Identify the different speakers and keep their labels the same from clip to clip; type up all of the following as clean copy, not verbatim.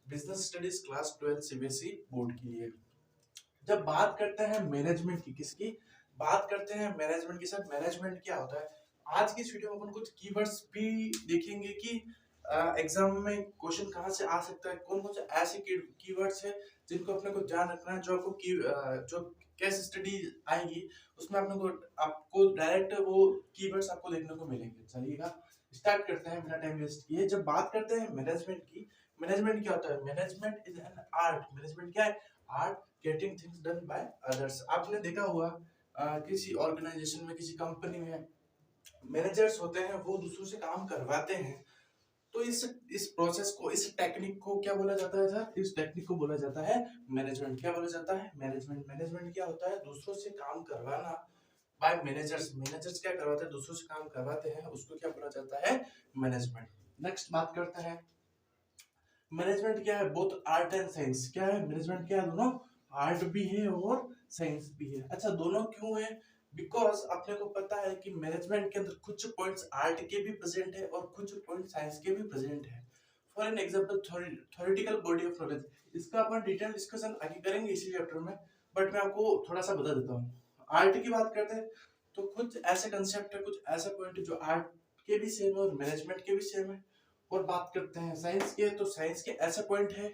Speaker 1: Business studies class 12 CBSE board के लिए। जब बात करते हैं मैनेजमेंट की, किसकी बात करते हैं, मैनेजमेंट के साथ मैनेजमेंट क्या होता है। आज की इस वीडियो में अपन कुछ कीवर्ड्स भी देखेंगे कि एग्जाम में क्वेश्चन कहाँ से आ सकता है, कौन कौन से ऐसे कीवर्ड्स है जिनको अपने को ध्यान रखना है। जो आपको जो केस स्टडी आएगी उसमें अपने को आपको डायरेक्ट वो कीवर्ड्स आपको देखने को मिलेंगे। चलिएगा स्टार्ट करते हैं बिना टाइम वेस्ट किए। जब बात करते हैं मैनेजमेंट की, मैनेजमेंट क्या होता है, management is an art. Management क्या है, art getting things done by others. आपने देखा हुआ किसी ऑर्गेनाइजेशन में, किसी कंपनी में मैनेजर्स होते हैं, वो दूसरों से काम करवाते हैं। तो इस प्रोसेस को, इस टेक्निक को क्या बोला जाता है सर, इस टेक्निक को बोला जाता है मैनेजमेंट। क्या बोला जाता है, मैनेजमेंट। मैनेजमेंट क्या होता है, दूसरों से काम करवाना बाय मैनेजर्स। मैनेजर्स क्या करवाते हैं, दूसरों से काम करवाते हैं, उसको क्या बोला जाता है, मैनेजमेंट। नेक्स्ट बात करते हैं मैनेजमेंट क्या है, बोथ आर्ट एंड साइंस। क्या है मैनेजमेंट, क्या है, दोनों आर्ट भी है और साइंस भी है। अच्छा, दोनों क्यों है, बिकॉज अपने को पता है कि मैनेजमेंट के अंदर कुछ पॉइंट्स आर्ट के भी प्रेजेंट है और कुछ पॉइंट साइंस के भी प्रेजेंट है। For an example theoretical body of knowledge, इसका अपन डिटेल डिस्कशन आगे करेंगे इसी चैप्टर में, बट मैं आपको थोड़ा सा बता देता हूँ। आर्ट की बात करते हैं तो कुछ ऐसे कंसेप्ट है, कुछ ऐसे पॉइंट है जो आर्ट के भी सेम है और मैनेजमेंट के भी सेम है। और बात करते हैं साइंस के, तो साइंस के ऐसे पॉइंट है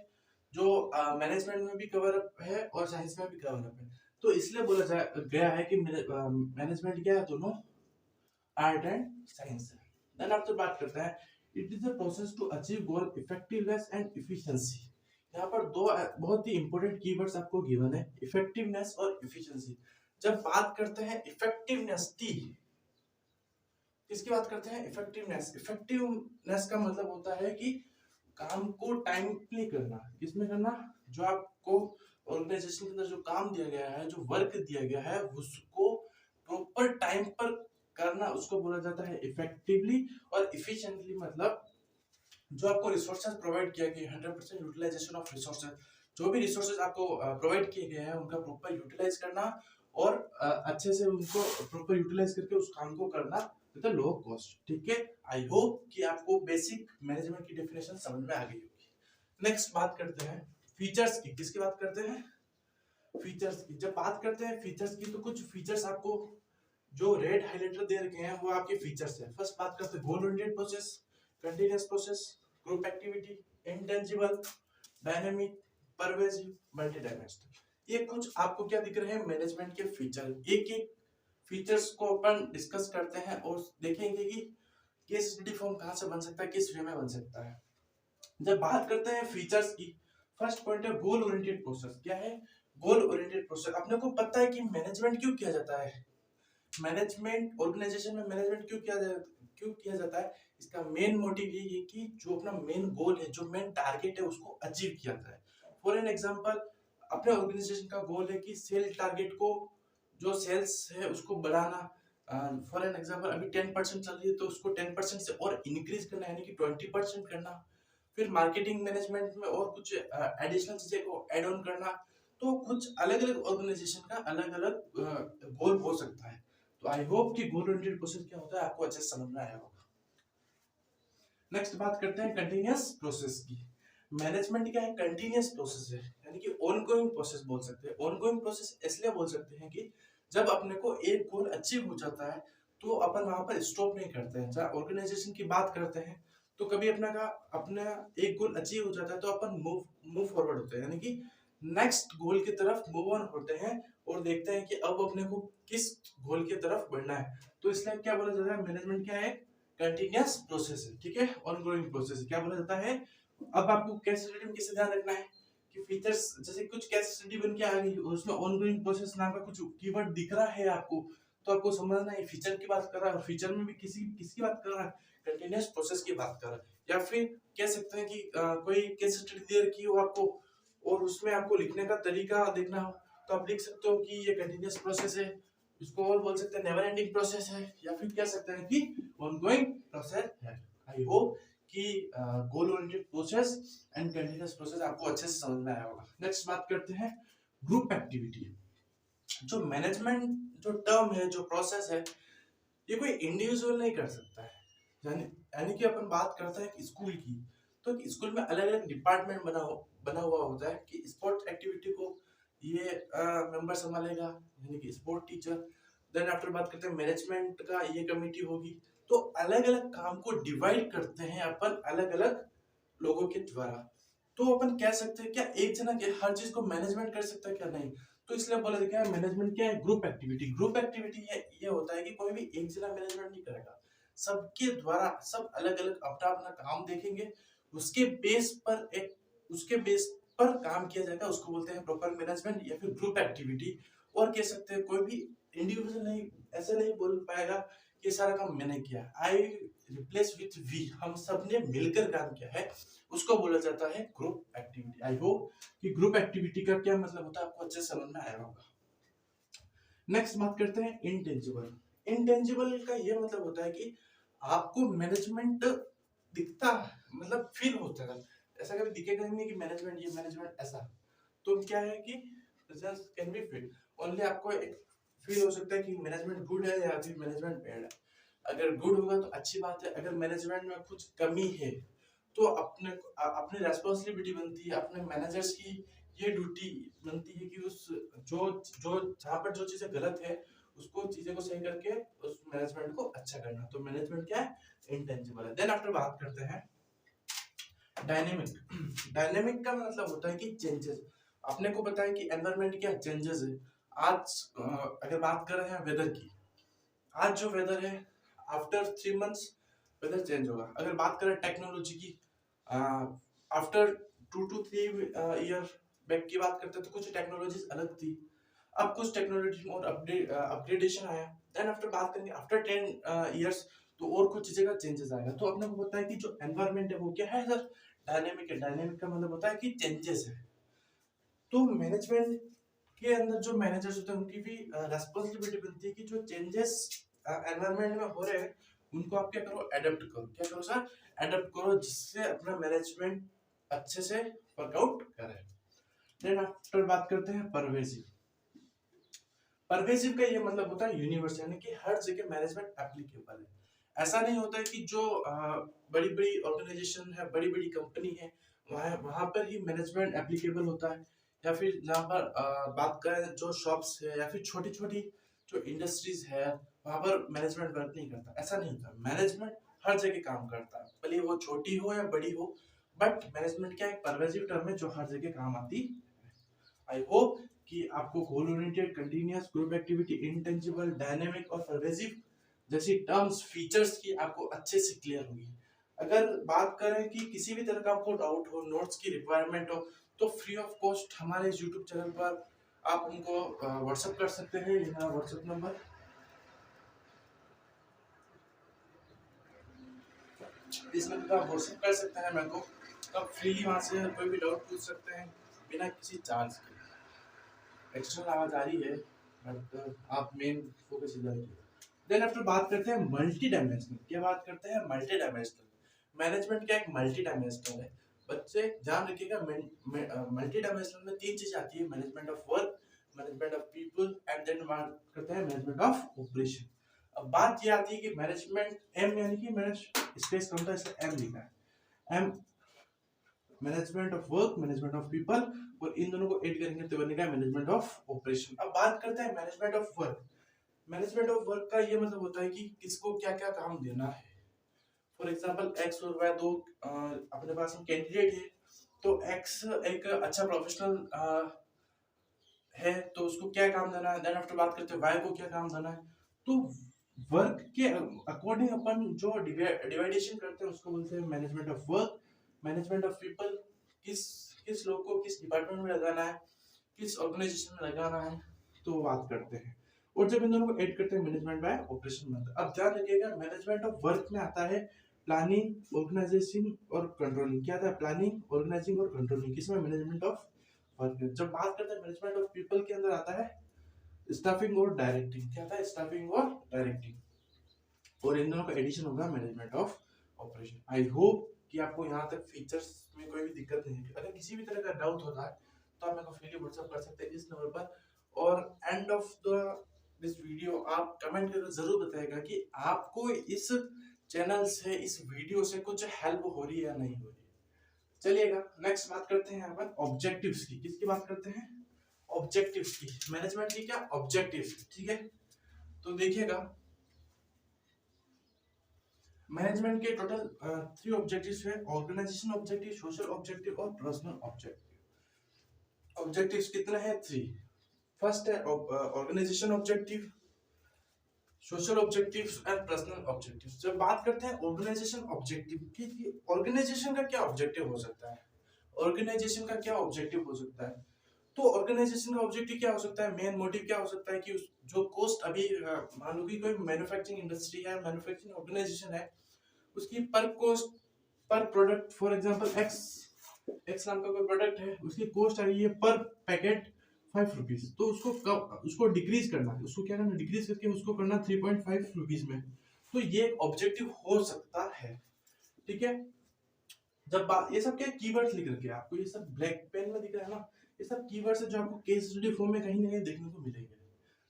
Speaker 1: जो मैनेजमेंट में भी कवर अप है और साइंस में भी कवर अप है। तो इसलिए बोला गया है कि मैनेजमेंट क्या है, दोनों आर्ट एंड साइंस है। देन आपसे बात करते हैं, it is a process to achieve goal effectiveness and efficiency. यहाँ पर दो बहुत ही इंपॉर्टेंट कीवर्ड्स आपको गिवन है, इफेक्टिवनेस और इफिशिएंसी। जब बात करते हैं इफेक्टिवनेस की, किसकी बात करते हैं, इफेक्टिवनेस। इफेक्टिवनेस का मतलब होता है कि काम को टाइमली करना। किसमें करना, जो आपको ऑर्गेनाइजेशन के अंदर जो काम दिया गया है, जो वर्क दिया गया है, उसको प्रॉपर टाइम पर करना, उसको बोला जाता है इफेक्टिवली। और इफिशिएंटली मतलब जो आपको रिसोर्सेज प्रोवाइड किया गया है, 100% यूटिलाइजेशन ऑफ रिसोर्सेज। जो भी रिसोर्सेज आपको प्रोवाइड किए गए हैं उनका प्रॉपर यूटिलाइज करना और अच्छे से उनको प्रॉपर यूटिलाइज करके उस काम को करना विद लो कॉस्ट। ठीक है, आई होप कि आपको बेसिक मैनेजमेंट की डेफिनेशन समझ में आ गई होगी। नेक्स्ट बात करते हैं फीचर्स की। किसकी बात करते हैं, फीचर्स की। जब बात करते हैं फीचर्स की तो कुछ फीचर्स आपको जो रेड हाइलाइटर दे रखे हैं वो आपके फीचर्स है। फर्स्ट बात करते हैं goal oriented process, continuous process, group activity, intangible, dynamic, pervasive, multi dimensional. ये कुछ आपको क्या दिख रहे हैं, मैनेजमेंट के फीचर। एक एक फीचर्स को अपन डिस्कस करते हैं और देखेंगे कि केस स्टडी फॉर्म कहाँ से बन सकता है, किस वे में बन सकता है। जब बात करते हैं फीचर्स की, फर्स्ट पॉइंट है गोल ओरिएंटेड प्रोसेस। क्या है, गोल ओरिएंटेड प्रोसेस। अपने को पता है कि मैनेजमेंट क्यों किया जाता है, मैनेजमेंट ऑर्गेनाइजेशन में मैनेजमेंट क्यों किया जाता है। इसका मेन मोटिव ये है कि जो अपना मेन गोल है, जो मेन टारगेट है, उसको अचीव किया जाए। फॉर एन एग्जांपल, अपने ऑर्गेनाइजेशन का गोल है कि सेल टारगेट को, जो सेल्स है उसको बढ़ाना। फॉर एन एग्जांपल अभी 10% चल रही है तो उसको 10% से और इंक्रीज करना, यानी कि 20% करना। फिर मार्केटिंग मैनेजमेंट में और कुछ एडिशनल चीजें को ऐड ऑन करना। तो कुछ अलग अलग ऑर्गेनाइजेशन का अलग अलग गोल हो सकता है। तो आई होप कि गोल ओरिएंटेड प्रोसेस क्या होता है आपको अच्छे से समझ में आया होगा। नेक्स्ट बात करते हैं कंटीन्यूअस प्रोसेस की। मैनेजमेंट क्या है, कंटीन्यूअस प्रोसेस है, यानी कि ऑनगोइंग प्रोसेस बोल सकते हैं। ऑनगोइंग प्रोसेस इसलिए बोल सकते हैं कि जब अपने को एक गोल अचीव हो जाता है तो अपन वहां पर स्टॉप नहीं करते हैं। चाहे ऑर्गेनाइजेशन की बात करते हैं तो कभी अपना एक गोल अचीव हो जाता है तो अपन मूव फॉरवर्ड होते हैं, यानी कि नेक्स्ट गोल की तरफ मूव ऑन होते हैं और देखते हैं कि अब अपने को किस गोल की तरफ बढ़ना है। तो इसलिए क्या बोला जाता है, मैनेजमेंट क्या है, कंटीन्यूअस प्रोसेस है। ठीक है, ऑनगोइंग प्रोसेस है। क्या बोला जाता है, अब आपको केस स्टडी में किसे ध्यान रखना है कि फीचर्स, जैसे कुछ केस स्टडी बन के आ गई और उसमें ऑनगोइंग प्रोसेस नाम का कुछ कीवर्ड दिख रहा है आपको, तो आपको समझना है फीचर की बात कर रहा है और फीचर में भी किसकी बात कर रहा है, कंटीन्यूअस प्रोसेस की बात कर रहा है। या फिर कह सकते हैं कि कोई केस स्टडी दे रखी हो आपको और उसमें आपको लिखने का तरीका देखना हो तो आप लिख सकते हो कि ये कंटीन्यूअस प्रोसेस है, इसको और बोल सकते हैं नेवर एंडिंग प्रोसेस है, या फिर कह सकते हैं कि ऑनगोइंग प्रोसेस है। आई होप कि goal oriented process and continuous process आपको अच्छे से समझ में आया होगा। नेक्स्ट बात करते हैं ग्रुप एक्टिविटी। जो मैनेजमेंट जो टर्म है, जो प्रोसेस है, ये कोई इंडिविजुअल नहीं कर सकता है। यानी यानी कि अपन बात करते हैं स्कूल की, तो स्कूल में अलग अलग डिपार्टमेंट बना हुआ होता है कि स्पोर्ट एक्टिविटी को ये मेंबर संभालेगा, यानी कि स्पोर्ट टीचर। देन आफ्टर बात करते हैं मैनेजमेंट का, ये कमेटी होगी। तो अलग अलग काम को डिवाइड करते हैं अपन अलग अलग लोगों के द्वारा। तो अपन कह सकते हैं क्या एक जना के हर चीज को मैनेजमेंट कर सकता है क्या? नहीं। तो इसलिए बोला जाता है मैनेजमेंट क्या है? Group activity. ग्रुप एक्टिविटी ये होता है कि कोई भी एक जना मैनेजमेंट नहीं करेगा, सबके द्वारा सब अलग अलग अपना अपना काम देखेंगे, उसके बेस पर काम किया जाएगा, उसको बोलते हैं प्रॉपर मैनेजमेंट या फिर ग्रुप एक्टिविटी। और कह सकते हैं कोई भी इंडिविजुअल नहीं ऐसे नहीं बोल पाएगा कि सारा काम मैंने किया, आई रिप्लेस विथ वी, हम सब ने मिलकर काम किया है, उसको बोला जाता है ग्रुप एक्टिविटी। आई होप कि ग्रुप एक्टिविटी का क्या मतलब होता है आपको अच्छे समझ में आया होगा। नेक्स्ट बात करते हैं इंटेंजिबल। इंटेंजिबल का ये मतलब होता है कि आपको मैनेजमेंट दिखता मतलब फील होता है, ऐसा कभी दिखेगा नहीं कि मैनेजमेंट ये मैनेजमेंट ऐसा। तो क्या है कि result can be feel, only आपको एक फील हो सकता है कि मैनेजमेंट गुड है या फिर मैनेजमेंट बैड है। अगर गुड होगा तो अच्छी बात है, अगर मैनेजमेंट में कुछ कमी है तो अपनी रेस्पॉन्सिबिलिटी बनती है, अपने मैनेजर्स की ये ड्यूटी बनती है कि उस जो जो जहाँ पर जो चीजें गलत है उसको चीजें को सही करके उस मैनेजमेंट को अच्छा करना। तो मैनेजमेंट क्या है? इंटेंजिबल है। देन आफ्टर बात करते हैं डायनेमिक। डायनेमिक का मतलब होता है कि चेंजेस। अपने को पता है कि एनवायरनमेंट क्या चेंजेस है। आज अगर बात कर रहे हैं वेदर की, आज जो वेदर है आफ्टर 3 मंथ्स वेदर चेंज होगा। अगर बात करें टेक्नोलॉजी की, आफ्टर 2 to 3 ईयर बैक की बात करते हैं तो कुछ टेक्नोलॉजीज अलग थी, अब कुछ टेक्नोलॉजी में और अपग्रेडेशन आया। देन आफ्टर बात करेंगे आफ्टर 10 ईयर्स तो और कुछ चीजें का चेंजेस आएगा। तो अपने को पता है कि जो एनवायरनमेंट है वो क्या है सर? डायनेमिक है। डायनेमिक का मतलब होता है कि चेंजेस है। तो मैनेजमेंट के अंदर जो मैनेजर्स होते हैं उनकी भी रेस्पॉन्सिबिलिटी बनती है कि जो चेंजेस एनवायरनमेंट में हो रहे हैं उनको आप क्या करो? एडेप्ट करो। क्या करो सर? एडेप्ट करो, जिससे अपना मैनेजमेंट अच्छे से वर्कआउट करे। देन आफ्टर बात करते हैं परवेसिव। परवेसिव का ये मतलब होता है यूनिवर्सल, यानी कि हर जगह मैनेजमेंट एप्लीकेबल है। ऐसा नहीं होता है कि जो बड़ी बड़ी ऑर्गेनाइजेशन है, बड़ी बड़ी कंपनी है, वहां पर ही मैनेजमेंट एप्लीकेबल होता है, या फिर जहाँ पर बात करें जो शॉप्स है या फिर छोटी छोटी जो इंडस्ट्रीज है वहां पर मैनेजमेंट वर्क नहीं करता। ऐसा नहीं होता, मैनेजमेंट हर जगह काम करता है, भले वो छोटी हो या बड़ी हो, बट मैनेजमेंट क्या एक परवेसिव टर्म है जो हर जगह काम आती है। आई होप कि आपको goal oriented, continuous, group activity, intangible, dynamic और परवेसिव जैसी टर्म्स फीचर्स की आपको अच्छे से क्लियर होगी। अगर बात करें कि किसी भी तरह का आपको डाउट हो, नोट्स की रिक्वायरमेंट हो, तो फ्री ऑफ कॉस्ट हमारे यूट्यूब चैनल पर आप उनको व्हाट्सएप कर सकते हैं। यहाँ व्हाट्सएप नंबर, इस नंबर पर आप व्हाट्सएप कर सकते हैं मेरे को। आप फ्रीली वहाँ से कोई भी डाउट पूछ सकते हैं बिना किसी चार्ज के। एक्सटर्नल आवाज आ रही है बट आप मेन फोकस इधर रखिए। देन आफ्टर बात करते हैं मल्टी डायमेंशनल। क्या बात करते हैं? Multi dimensional. मैनेजमेंट क्या एक मल्टी डायमेंशनल है। बच्चे ध्यान रखिएगा, मल्टी डायमेंशनल में 3 चीजें आती है: management of work, management of people and then बात करते हैं मैनेजमेंट ऑफ ऑपरेशन। अब बात ये आती है कि मैनेजमेंट एम, यानी कि मैनेज स्पेस कम था इसलिए एम लिखा है। M management of work, management of people, और इन दोनों को ऐड करेंगे तो बनेगा मैनेजमेंट ऑफ ऑपरेशन। अब बात करते हैं management of work. Management of work का ये मतलब होता है कि किसको क्या क्या काम देना है। फॉर एग्जांपल एक्स और वाई दो अपने पास में कैंडिडेट है, तो एक्स एक अच्छा प्रोफेशनल है तो उसको क्या काम देना है। देन आफ्टर बात करते हैं वाई को क्या काम देना है। तो वर्क के अकॉर्डिंग अपन जो डिवाइडेशन करते हैं उसको बोलते हैं management of work. Management of people, किस किस लोग को किस डिपार्टमेंट में लगाना है, किस ऑर्गेनाइजेशन में लगाना है, तो बात करते हैं। और जब इन दोनों को ऐड करते हैं मैनेजमेंट बाय ऑपरेशन बनता है। अब ध्यान रखिएगा, मैनेजमेंट ऑफ वर्क में आता है प्लानिंग, ऑर्गेनाइजेशन और कंट्रोलिंग। क्या आता है? प्लानिंग, ऑर्गेनाइजिंग और कंट्रोलिंग, किसमें? Management of work. जब बात करते हैं मैनेजमेंट ऑफ पीपल के अंदर आता है स्टाफिंग और डायरेक्टिंग। क्या था? स्टाफिंग और डायरेक्टिंग, और इन दोनों का एडिशन होगा management of operation. I hope कि आपको यहाँ तक फीचर्स में कोई भी दिक्कत नहीं है। अगर किसी भी तरह का डाउट होता है तो आप मेरे को फ्रीली व्हाट्सएप कर सकते हैं इस नंबर पर। और end of the this video आप कमेंट करके जरूर बताएगा कि आपको इस चैनल से, इस वीडियो से कुछ हेल्प हो रही है या नहीं हो रही है। चलिएगा नेक्स्ट बात करते हैं अपन ऑब्जेक्टिव्स की। किसकी बात करते हैं? ऑब्जेक्टिव्स की। मैनेजमेंट की क्या? ऑब्जेक्टिव्स। ठीक है, तो देखिएगा मैनेजमेंट के टोटल 3 ऑब्जेक्टिव्स है, ऑर्गेनाइजेशन ऑब्जेक्टिव, सोशल ऑब्जेक्टिव और पर्सनल ऑब्जेक्टिव। ऑब्जेक्टिव्स कितने हैं? 3। फर्स्ट है organisation objective, social objectives and personal objectives. जब बात करते हैं ऑर्गेनाइजेशन ऑब्जेक्टिव की, ऑर्गेनाइजेशन का क्या ऑब्जेक्टिव हो सकता है? ऑर्गेनाइजेशन का क्या ऑब्जेक्टिव हो सकता है? तो ऑर्गेनाइजेशन का ऑब्जेक्टिव क्या हो सकता है? मेन मोटिव क्या हो सकता है कि जो कोस्ट अभी मान लो कि कोई मैन्युफैक्चरिंग इंडस्ट्री है, मैन्युफैक्चरिंग ऑर्गेनाइजेशन है, उसकी पर कोस्ट पर प्रोडक्ट, फॉर एग्जांपल एक्स नाम का कोई प्रोडक्ट है, उसकी कॉस्ट आ रही है पर पैकेट 5 रुपीज, तो उसको डिक्रीज करना है, उसको क्या करना? डिक्रीज करके उसको करना 3.5 रुपीज में। तो ये ऑब्जेक्टिव हो सकता है। ठीक है, जब बात ये सब क्या कीवर्ड्स लिख रखे हैं आपको, ये सब ब्लैक पेन में दिख रहा है ना, ये सब कीवर्ड्स है जो आपको केस स्टडी फॉर्म में कहीं ना कहीं देखने को मिलेंगे।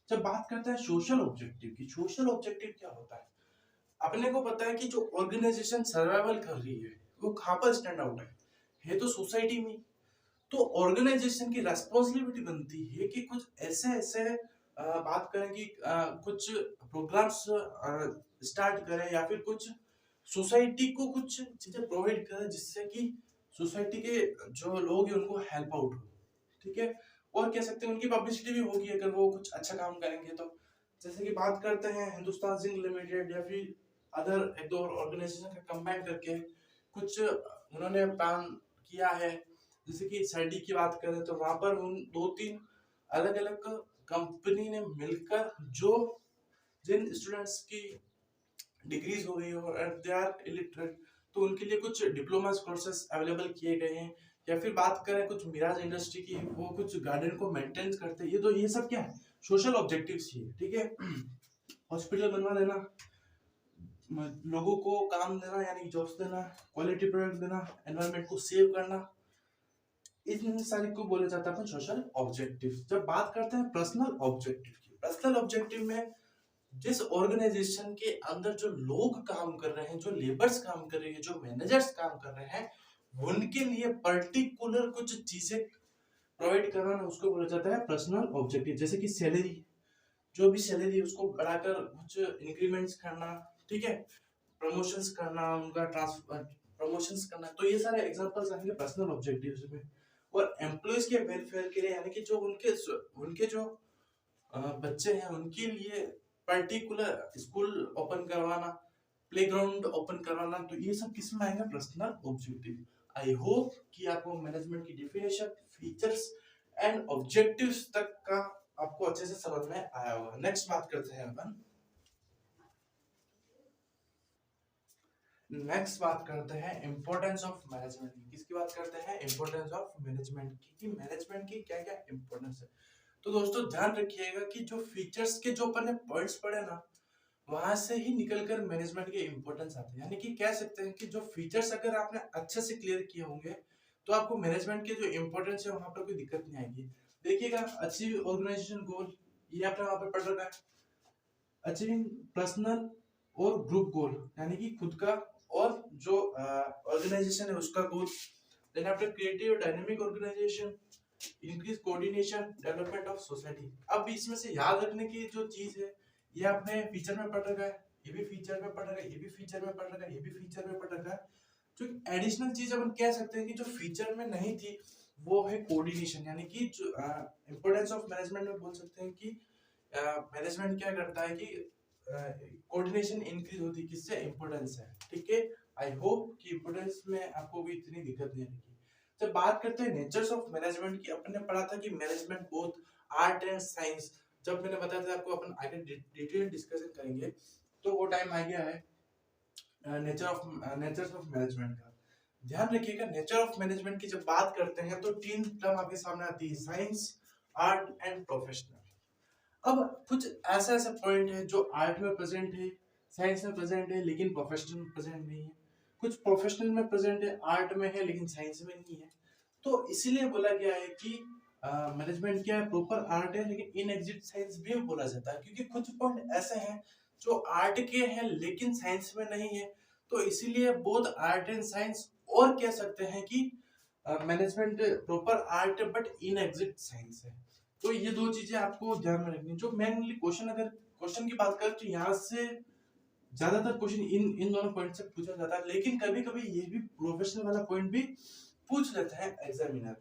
Speaker 1: जब बात करते हैं सोशल ऑब्जेक्टिव की, सोशल ऑब्जेक्टिव क्या होता है? अपने को पता है कि जो ऑर्गेनाइजेशन सर्वाइवल कर रही है वो कहाँ पर स्टैंड आउट है तो सोसाइटी में। तो ऑर्गेनाइजेशन की रेस्पॉन्सिबिलिटी बनती है कि कुछ ऐसे ऐसे बात करें कि कुछ प्रोग्राम्स स्टार्ट करें या फिर कुछ सोसाइटी को कुछ चीजें प्रोवाइड करें जिससे कि सोसाइटी के जो लोग हैं उनको हेल्प आउट हो। ठीक है, और कह सकते हैं उनकी पब्लिसिटी भी होगी अगर वो कुछ अच्छा काम करेंगे तो। जैसे कि बात करते हैं हिंदुस्तान जिंक लिमिटेड या फिर अदर एक दो ऑर्गेनाइजेशन का कंबाइन करके कुछ उन्होंने काम किया है। जैसे कि सैडी की बात करें तो वहां पर उन 2-3 अलग अलग कंपनी ने मिलकर जो जिन स्टूडेंट्स की डिग्रीज हो गई और दे आर इलिटरेट तो उनके लिए कुछ डिप्लोमा कोर्सेज अवेलेबल किए गए हैं। या फिर बात करें कुछ मिराज इंडस्ट्री की, वो कुछ गार्डन को मेंटेन करते हैं। ये सब क्या है? सोशल ऑब्जेक्टिव्स ही है। ठीक है, हॉस्पिटल बनवा देना, लोगों को काम देना यानी जॉब्स देना, क्वालिटी प्रोडक्ट देना, एनवायरनमेंट को सेव करना, इन सारी को बोला जाता है सोशल ऑब्जेक्टिव। जब बात करते हैं पर्सनल ऑब्जेक्टिव की, पर्सनल ऑब्जेक्टिव में जिस ऑर्गेनाइजेशन के अंदर जो लोग काम कर रहे हैं, जो लेबर्स काम कर रहे हैं, जो मैनेजर्स काम कर रहे हैं, उनके लिए पर्टिकुलर कुछ चीजें प्रोवाइड करना, उसको बोला जाता है पर्सनल ऑब्जेक्टिव। जैसे कि सैलरी, जो भी सैलरी है उसको बढ़ाकर कुछ इंक्रीमेंट्स करना। ठीक है, प्रमोशंस करना, उनका ट्रांसफर प्रमोशंस करना। तो ये सारे एग्जांपल्स आएंगे पर्सनल ऑब्जेक्टिव्स में। और एम्प्लॉयज के वेलफेयर के लिए यानी कि जो उनके जो बच्चे हैं उनके लिए पर्टिकुलर स्कूल ओपन करवाना, प्लेग्राउंड ओपन करवाना, तो ये सब किस में आएगा? Personal objective. आई होप कि आपको मैनेजमेंट की डेफिनेशन, फीचर्स एंड ऑब्जेक्टिव्स तक का आपको अच्छे से समझ में आया होगा। नेक्स्ट बात करते हैं अपन, नेक्स्ट बात करते हैं इंपॉर्टेंस ऑफ मैनेजमेंट की। किसकी बात करते हैं? इंपॉर्टेंस ऑफ मैनेजमेंट की, कि मैनेजमेंट की क्या क्या इंपॉर्टेंस है। तो दोस्तों ध्यान रखिएगा कि जो फीचर्स के जो अपन ने पॉइंट्स पढ़े ना, वहां से ही निकलकर मैनेजमेंट के इंपॉर्टेंस आते हैं। यानी कि कह सकते हैं कि जो फीचर्स अगर आपने अच्छे से क्लियर किए होंगे तो आपको मैनेजमेंट के जो इंपॉर्टेंस है वहां पर कोई दिक्कत नहीं आएगी। देखिएगा अचीव ऑर्गेनाइजेशन गोल, ये आपने वहां पर पढ़ रखा है। अचीविंग पर्सनल और ग्रुप गोल यानी कि खुद का और जो ऑर्गेनाइजेशन है उसका goal. Then after creative dynamic organisation, increase coordination, development of society. अब इसमें से याद रखने की जो चीज है, ये आपने फीचर में पढ़ रखा है, ये भी फीचर में पढ़ रखा है, ये भी फीचर में पढ़ रखा है, ये भी फीचर में पढ़ रखा है। जो एडिशनल चीज अपन कह सकते हैं कि जो फीचर में नहीं थी वो है कोऑर्डिनेशन। यानी कि जो इंपॉर्टेंस ऑफ मैनेजमेंट में बोल सकते हैं कि मैनेजमेंट क्या करता है कि कोऑर्डिनेशन इंक्रीज होती है, किससे? इंपॉर्टेंस है। ठीक है, आई होप कि इंपॉर्टेंस में आपको भी इतनी दिक्कत नहीं आएगी। जब बात करते हैं नेचर्स ऑफ मैनेजमेंट की, अपन ने पढ़ा था कि management both art and science. जब मैंने बताया था आपको अपन आगे डिटेल डिस्कशन करेंगे, तो वो टाइम आ गया है नेचर्स ऑफ मैनेजमेंट का। ध्यान रखिएगा नेचर ऑफ मैनेजमेंट की जब बात करते हैं तो 3 टर्म आपके सामने आती है, साइंस, आर्ट एंड प्रोफेशनल। अब कुछ ऐसा ऐसा पॉइंट है जो आर्ट में प्रेजेंट है, साइंस में प्रेजेंट है लेकिन प्रोफेशनल में प्रेजेंट नहीं है। कुछ प्रोफेशनल में प्रेजेंट है, आर्ट में है लेकिन साइंस में नहीं है। तो इसीलिए बोला गया है कि मैनेजमेंट क्या है? प्रॉपर आर्ट है लेकिन इन एग्जिट साइंस भी बोला जाता है, क्योंकि कुछ पॉइंट ऐसे हैं जो आर्ट के हैं लेकिन साइंस में नहीं है। तो इसीलिए बोथ आर्ट एंड साइंस, और कह सकते हैं कि management proper art but in exact science है। तो ये दो चीजें आपको ध्यान में रखनी। जो मेनली क्वेश्चन, अगर क्वेश्चन की बात करें तो यहाँ से ज्यादातर क्वेश्चन इन इन दोनों पॉइंट से पूछा जाता है, लेकिन कभी कभी ये भी प्रोफेशनल वाला पॉइंट भी पूछ लेते हैं एग्जामिनर।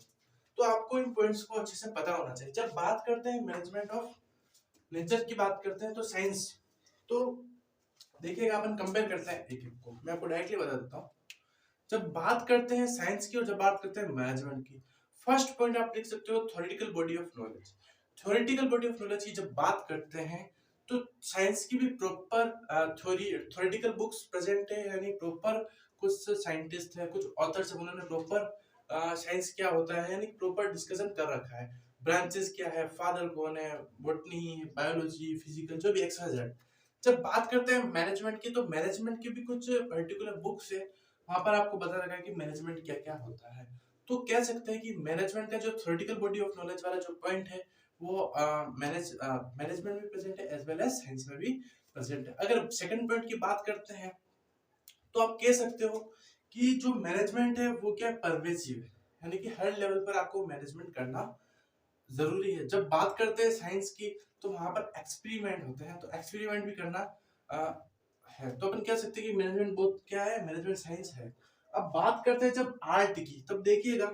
Speaker 1: तो आपको इन पॉइंट्स को अच्छे से पता होना चाहिए। जब बात करते हैं मैनेजमेंट ऑफ नेचर की बात करते हैं तो साइंस, तो देखिएगा अपन कंपेयर करते हैं एक एक को। मैं आपको डायरेक्टली बता देता हूँ। जब बात करते हैं साइंस की और जब बात करते हैं मैनेजमेंट की, फर्स्ट पॉइंट आप लिख सकते हो theoretical body of knowledge. Theoretical body of knowledge की जब बात करते हैं तो साइंस की भी प्रॉपर थ्योरेटिकल बुक्स प्रेजेंट है, यानी प्रॉपर कुछ साइंटिस्ट है, कुछ ऑथर्स है, उन्होंने प्रॉपर साइंस क्या होता है यानी प्रॉपर डिस्कशन कर रखा है। ब्रांचेस क्या है, फादर कौन है, बॉटनी, बायोलॉजी, फिजिकल, जो भी एक्सवाइजेड। जब बात करते हैं मैनेजमेंट की, तो मैनेजमेंट की भी कुछ पर्टिकुलर बुक्स है, वहां पर आपको बता रखा है कि मैनेजमेंट क्या क्या होता है। तो कह सकते हैं कि मैनेजमेंट का जो थ्योरेटिकल बॉडी ऑफ नॉलेज वाला जो पॉइंट है वो मैनेजमेंट में प्रेजेंट है एज वेल एज साइंस में भी प्रेजेंट है। अगर सेकंड पॉइंट की बात करते हैं तो आप कह सकते हो कि जो मैनेजमेंट है वो क्या परवेसिव है, यानी कि हर लेवल पर आपको मैनेजमेंट करना जरूरी है। जब बात करते हैं साइंस की तो वहां पर एक्सपेरिमेंट होते हैं, तो एक्सपेरिमेंट भी करना है। तो अपन कह सकते हैं कि मैनेजमेंट बहुत क्या है, मैनेजमेंट साइंस है। अब बात करते हैं जब आर्ट की, तब देखिएगा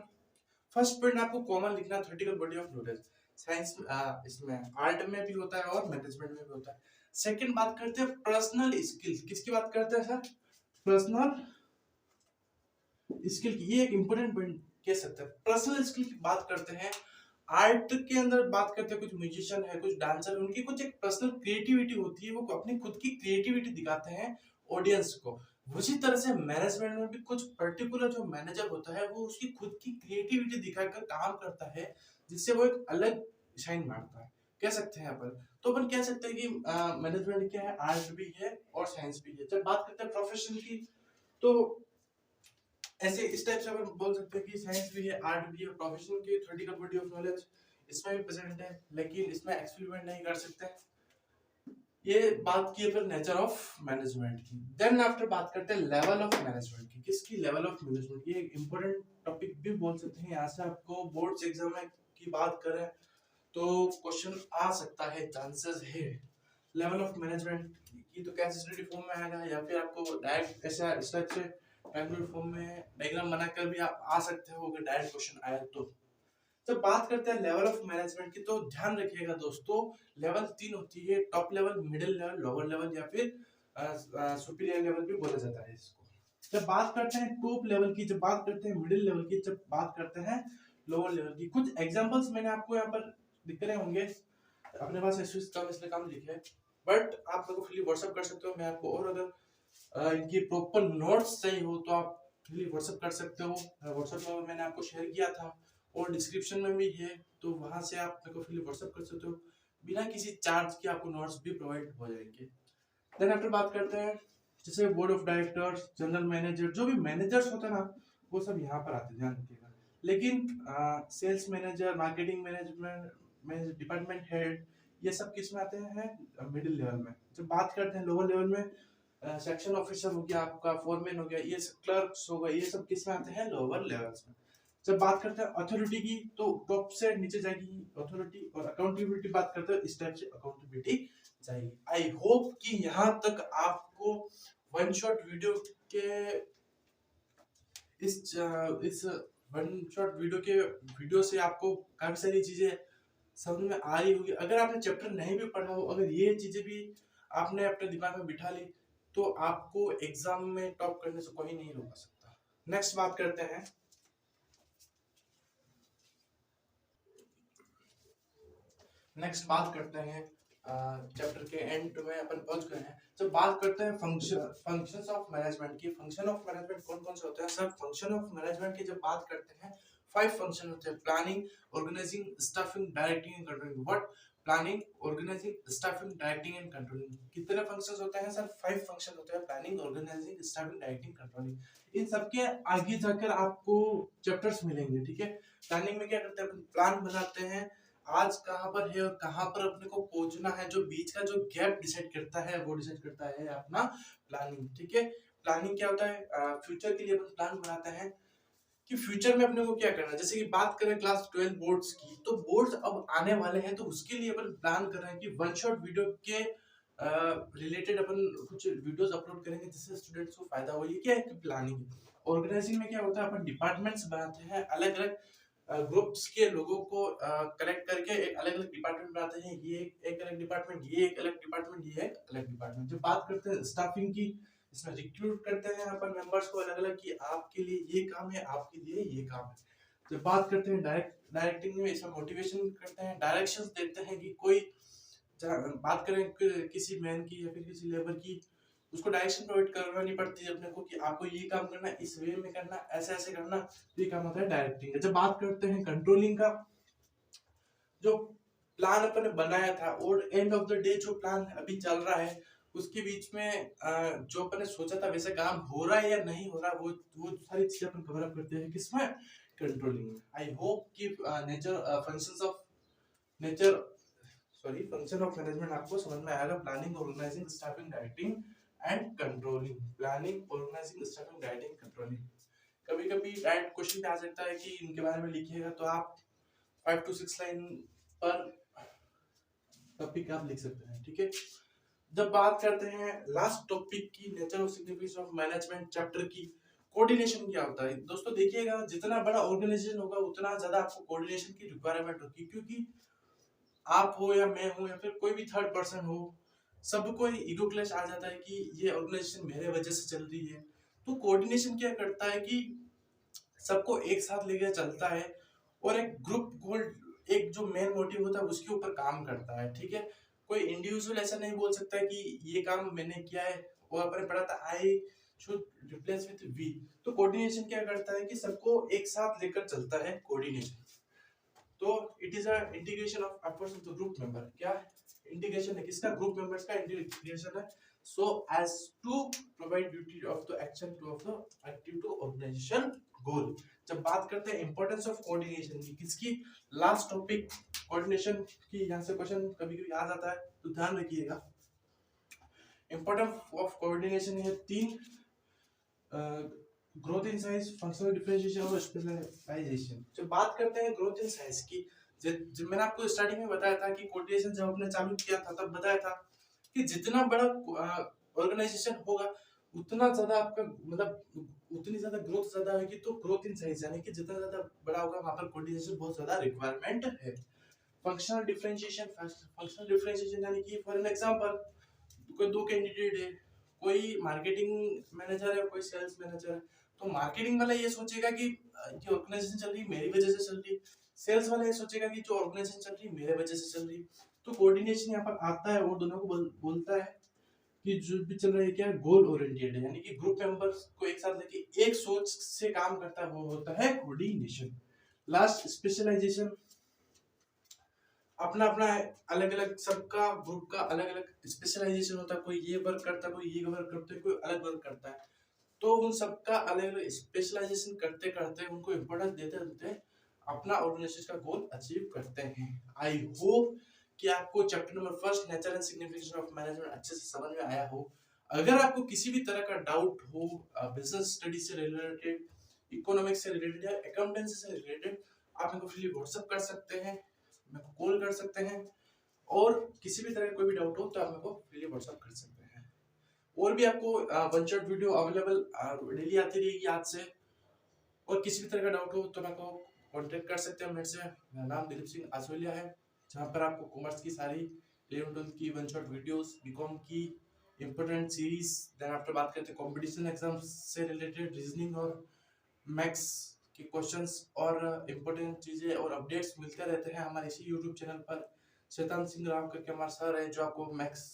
Speaker 1: फर्स्ट पॉइंट आपको कॉमन लिखना, theoretical body of knowledge. Science इसमें आर्ट में भी होता है और मैनेजमेंट में भी होता है। सेकंड बात करते हैं पर्सनल स्किल, किसकी बात करते हैं सर, पर्सनल स्किल की। ये एक इंपॉर्टेंट पॉइंट कह सकते हैं। पर्सनल स्किल की बात करते हैं, आर्ट के अंदर बात करते हैं, कुछ म्यूजिशियन है, कुछ डांसर, उनकी कुछ एक पर्सनल क्रिएटिविटी होती है, वो अपनी खुद की क्रिएटिविटी दिखाते हैं ऑडियंस को। उसी तरह से मैनेजमेंट में भी कुछ पर्टिकुलर जो मैनेजर होता है वो उसकी खुद की क्रिएटिविटी दिखाकर काम करता है, जिससे वो एक अलग शाइन मारता है, कह सकते हैं अपन। तो अपन कह सकते हैं कि मैनेजमेंट क्या है, आर्ट भी है और साइंस भी है। जब बात करते हैं प्रोफेशन की, तो ऐसे इस टाइप से अपन बोल सकते हैं कि साइंस भी है, आर्ट भी है, प्रोफेशनल की थ्योरेटिकल बॉडी ऑफ नॉलेज इसमें भी प्रेजेंट है, लेकिन इसमें एक्सपेरिमेंट नहीं कर सकते। ये बात की फिर नेचर ऑफ मैनेजमेंट की। देन आफ्टर बात करते हैं लेवल ऑफ मैनेजमेंट की। किसकी, लेवल ऑफ मैनेजमेंट। ये एक इंपॉर्टेंट टॉपिक भी बोल सकते हैं। यहाँ से आपको बोर्ड्स एग्जाम की बात करें तो क्वेश्चन आ सकता है, चांसेस है। लेवल ऑफ मैनेजमेंट की तो कैसे स्टडी फॉर्म में आएगा, या फिर आपको डायरेक्ट ऐसा इस टाइप से टैबुलर फॉर्म में डायग्राम बनाकर भी आप आ सकते हो अगर डायरेक्ट क्वेश्चन आया तो। जब बात करते हैं लेवल ऑफ मैनेजमेंट की, तो ध्यान रखिएगा दोस्तों, लेवल 3 होती है, top level, middle level, lower level, या फिर सुपीरियर लेवल भी बोला जाता है इसको। जब बात करते हैं टॉप लेवल की, जब बात करते हैं मिडिल लेवल की, जब बात करते हैं लोअर लेवल की, कुछ एग्जांपल्स मैंने आपको यहाँ पर दिख रहे होंगे, अपने पास इसलिए कम लिखे हैं, बट आप मेरे को फ्री व्हाट्सएप कर सकते हो। मैं आपको और अगर इनकी प्रॉपर नोट्स चाहिए हो तो आप फ्री व्हाट्सएप कर सकते हो। व्हाट्सएप में मैंने आपको शेयर किया था और डिस्क्रिप्शन में भी है, तो वहां से आप मेरे को फ्री व्हाट्सएप कर सकते हो, बिना किसी चार्ज के आपको नोट्स भी प्रोवाइड हो जाएंगे। देन आफ्टर बात करते हैं जैसे board of directors, general manager, जो भी मैनेजर्स होते हैं ना वो सब यहाँ पर आते हैं, ध्यान रखिएगा। लेकिन sales manager, marketing management, department head, ये सब किस में आते हैं, मिडिल लेवल में। जब बात करते हैं लोअर लेवल में, सेक्शन ऑफिसर हो गया, आपका फोरमैन हो गया, ये सब क्लर्क्स हो गए, ये सब किस में आते हैं, लोअर लेवल्स में। जब बात करते हैं अथॉरिटी की, तो टॉप से नीचे जाएगी अथॉरिटी, और अकाउंटेबिलिटी बात करते हैं, इस टाइप से अकाउंटेबिलिटी जाएगी। आई होप कि यहाँ तक आपको वन शॉट वीडियो के इस वन शॉट वीडियो से आपको काफी सारी चीजें समझ में आ रही होगी। अगर आपने चैप्टर नहीं भी पढ़ा हो, अगर ये चीजें भी आपने अपने दिमाग में बिठा ली, तो आपको एग्जाम में टॉप करने से कोई नहीं रोक सकता। नेक्स्ट बात करते हैं, चैप्टर के एंड में अपन पहुंच गए हैं। जब बात करते हैं फंक्शंस ऑफ मैनेजमेंट की, फंक्शन ऑफ मैनेजमेंट कौन कौन से होते हैं सर। फंक्शन ऑफ मैनेजमेंट की जब बात करते हैं, 5 फंक्शन होते हैं, planning, organising, staffing, directing and controlling. What, planning, organising, staffing, directing and controlling. कितने फंक्शंस होते हैं सर, 5 फंक्शन होते हैं, planning, organising, staffing, directing, controlling. इन सबके आगे जाकर आपको चैप्टर्स मिलेंगे, ठीक है। प्लानिंग में क्या करते हैं, प्लान बनाते हैं, आज कहां पर है और कहां पर अपने को पहुंचना है, जो बीच का जो गैप डिसाइड करता है वो डिसाइड करता है अपना प्लानिंग, ठीक है। प्लानिंग क्या होता है, फ्यूचर के लिए अपन प्लान बनाते हैं। कि फ्यूचर में अपने को क्या करना है। जैसे कि बात करें क्लास 12 बोर्ड्स की, तो बोर्ड्स अब आने वाले हैं, तो उसके लिए अपन प्लान कर रहे हैं कि वन शॉट वीडियो के रिलेटेड अपन कुछ वीडियोस अपलोड करेंगे जिससे स्टूडेंट्स को फायदा हो। ये क्या है कि प्लानिंग। ऑर्गेनाइजिंग में क्या होता है, अपन डिपार्टमेंट्स बनाते हैं, अलग अलग ग्रुप्स के लोगों को कलेक्ट करके एक अलग अलग डिपार्टमेंट बनाते हैं। ये एक अलग डिपार्टमेंट, ये एक अलग डिपार्टमेंट, ये एक अलग डिपार्टमेंट। जब बात करते हैं स्टाफिंग की, इसमें रिक्रूट करते हैं अपन मेंबर्स को अलग अलग कि आपके लिए ये काम है, आपके लिए ये काम है। जब बात करते हैं डायरेक्टिंग में, इसमें मोटिवेशन करते हैं, डायरेक्शंस देते हैं कि कोई बात करें किसी मैन की या फिर किसी लेबर की, उसको डायरेक्शन प्रोवाइड करनी पड़ती है अपने को कि आपको ये काम करना, इस वे में करना, ऐसे ऐसे करना। तो ये काम होता है डायरेक्टिंग का। जब बात करते हैं कंट्रोलिंग का, जो प्लान अपन ने बनाया था और एंड ऑफ द डे जो प्लान अभी चल रहा है उसके बीच में जो अपन ने सोचा था वैसे काम हो रहा है या नहीं हो रहा, वो सारी चीजें अपन कवर अप करते हैं किसमें, कंट्रोलिंग में। आई होप कि नेचर फंक्शन ऑफ मैनेजमेंट आपको समझ में आएगा। Planning, organising, staffing, directing and controlling. Planning, organising, staffing, directing, controlling. कभी कभी डायरेक्ट क्वेश्चन आ सकता है कि इनके बारे में लिखिएगा, तो आप 5 to 6 लाइन पर टॉपिक आप लिख सकते हैं, ठीक है। जब बात करते हैं लास्ट टॉपिक की, नेचर और सिग्निफिकेशन ऑफ मैनेजमेंट चैप्टर की, कोऑर्डिनेशन क्या होता है। दोस्तों देखिएगा, जितना बड़ा ऑर्गेनाइजेशन होगा उतना ज्यादा आपको कोऑर्डिनेशन की रिक्वायरमेंट होगी, क्योंकि आप हो या मैं हो या फिर कोई भी थर्ड पर्सन हो, सबको ईगो क्लैश आ जाता है कि ये ऑर्गेनाइजेशन मेरे वजह से चल रही है। तो कोऑर्डिनेशन क्या करता है कि सबको एक साथ लेकर चलता है और एक ग्रुप गोल, एक जो मेन मोटिव होता है उसके ऊपर काम करता है, ठीक है। कोई इंडिविजुअल ऐसा नहीं बोल सकता है कि ये काम मैंने किया है, वो अपने पढ़ा था I should replace with we. तो कोऑर्डिनेशन क्या करता है कि सबको एक साथ लेकर चलता है, कोऑर्डिनेशन। तो it is a integration of efforts of the group member. क्या इंटीग्रेशन है, किसका, ग्रुप मेंबर्स का इंटीग्रेशन है, so as to provide duty of the action to of the active to organisation goal. जब बात करते हैं इंपॉर्टेंस ऑफ कोऑर्डिनेशन की, किसकी, लास्ट टॉपिक कोऑर्डिनेशन की, यहां से क्वेश्चन कभी कभी आ जाता है, तो ध्यान रखिएगा। इंपॉर्टेंस ऑफ कोऑर्डिनेशन है 3, growth in size, functional differentiation और स्पेशलाइजेशन। जब बात करते हैं ग्रोथ इन साइज की, जब मैंने आपको स्टार्टिंग में बताया था कि कोऑर्डिनेशन जब आपने चालू किया था तब बताया था कि जितना बड़ा ऑर्गेनाइजेशन होगा उतना ज्यादा आपका मतलब उतनी ज्यादा ग्रोथ ज्यादा होगी। तो ग्रोथ इन साइज यानी कि जितना ज्यादा बड़ा होगा वहां पर कोऑर्डिनेशन बहुत ज्यादा रिक्वायरमेंट है। फंक्शनल डिफरेंशिएशन यानी कि फॉर एन एग्जांपल, कोई दो कैंडिडेट है, कोई मार्केटिंग मैनेजर है और कोई सेल्स मैनेजर है। तो मार्केटिंग वाला ये सोचेगा कि जो ऑर्गेनाइजेशन चल रही है मेरी वजह से चल रही है, सेल्स वाला ये सोचेगा कि जो ऑर्गेनाइजेशन चल रही है मेरे वजह से चल रही है। तो कोऑर्डिनेशन यहाँ पर आता है और दोनों को बोलता है कि जो भी चल रहा है क्या, गोल ओरिएंटेड है, यानी कि ग्रुप मेंबर्स को एक साथ लेके एक सोच से काम करता है, वो होता है कोऑर्डिनेशन। लास्ट स्पेशलाइजेशन, अपना अपना अलग अलग, सबका ग्रुप का अलग अलग स्पेशलाइजेशन होता है, कोई ये वर्क करता है, कोई ये वर्क करता है, कोई अलग वर्क करता है। तो उन सबका अलग अलग स्पेशलाइजेशन करते करते उनको इम्पोर्टेंस देते देते अपना ऑर्गेनाइजेशन का गोल अचीव करते हैं। आई होप कि आपको chapter number first, nature and signification of management अच्छे से समझ में आया हो। अगर आपको किसी भी तरह का डाउट हो, बिजनेस स्टडी से रिलेटेड, इकोनॉमिक्स से रिलेटेड या अकाउंटेंसी से रिलेटेड, आप मेरे को फ्रीली व्हाट्सएप कर सकते हैं, मेरे को कॉल कर सकते हैं, और किसी भी तरह का कोई भी डाउट हो तो आप मेरे को फ्रीली व्हाट्सएप कर सकते हैं। और भी आपको one shot video available daily आती रहेगी आज से। और किसी भी तरह का डाउट हो तो मेरे को कांटेक्ट कर सकते हैं मेरे से। मेरा नाम दिलीप सिंह आसोलिया है, जहाँ पर आपको कॉमर्स की सारी 11-12 की वन शॉट वीडियोस, बीकॉम की इंपोर्टेंट सीरीज, देन आफ्टर बात करते हैं कॉम्पिटिशन एग्जाम से रिलेटेड रीजनिंग और मैथ्स के क्वेश्चंस और इम्पोर्टेंट चीजें और अपडेट्स मिलते रहते हैं हमारे इसी यूट्यूब चैनल पर। शैतान सिंह राव करके हमारे सर है, जो आपको मैथ्स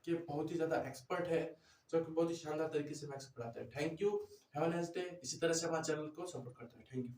Speaker 1: के बहुत ही ज्यादा एक्सपर्ट है, जो कि बहुत ही शानदार तरीके से मैथ्स पढ़ाते हैं। Thank you, have a nice day. इसी तरह से हमारे चैनल को सपोर्ट करते हैं। Thank you.